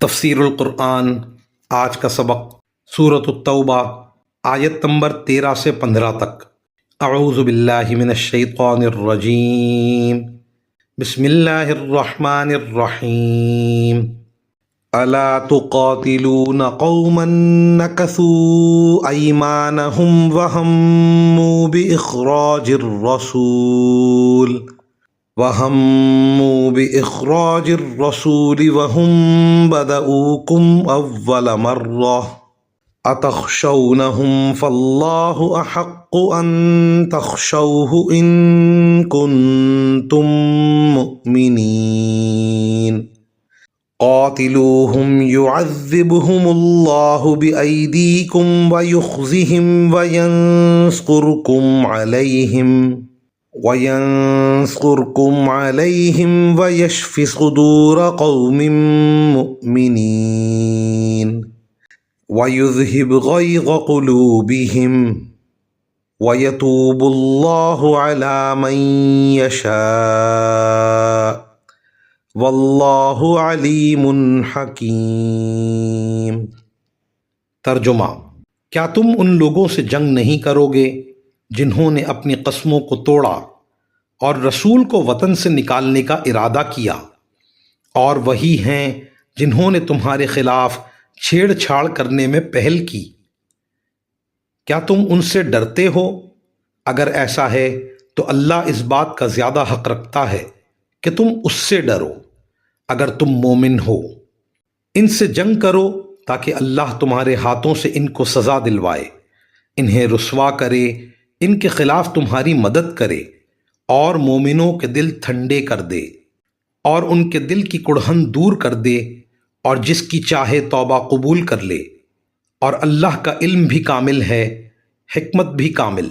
تفسیر القرآن آج کا سبق سورۃ التوبہ آیت نمبر 13 سے 15 تک۔ اعوذ باللہ من الشیطان الرجیم، بسم اللہ الرحمن الرحیم۔ الا تقاتلون قوما نکثوا ایمانہم وہموا بإخراج الرسول وهم بدؤوكم أول مرة أتخشونهم فالله أحق أن تخشوه إن كنتم مؤمنين قاتلوهم يعذبهم الله بأيديكم ويخزهم وينصركم عليهم ويشف صدور قوم مؤمنين ويذهب غيظ قلوبهم ويتوب الله على من يشاء والله عليم حكيم۔ ترجمہ: کیا تم ان لوگوں سے جنگ نہیں کرو گے جنہوں نے اپنی قسموں کو توڑا اور رسول کو وطن سے نکالنے کا ارادہ کیا، اور وہی ہیں جنہوں نے تمہارے خلاف چھیڑ چھاڑ کرنے میں پہل کی؟ کیا تم ان سے ڈرتے ہو؟ اگر ایسا ہے تو اللہ اس بات کا زیادہ حق رکھتا ہے کہ تم اس سے ڈرو اگر تم مومن ہو۔ ان سے جنگ کرو تاکہ اللہ تمہارے ہاتھوں سے ان کو سزا دلوائے، انہیں رسوا کرے، ان کے خلاف تمہاری مدد کرے اور مومنوں کے دل ٹھنڈے کر دے اور ان کے دل کی کڑہن دور کر دے، اور جس کی چاہے توبہ قبول کر لے، اور اللہ کا علم بھی کامل ہے، حکمت بھی کامل۔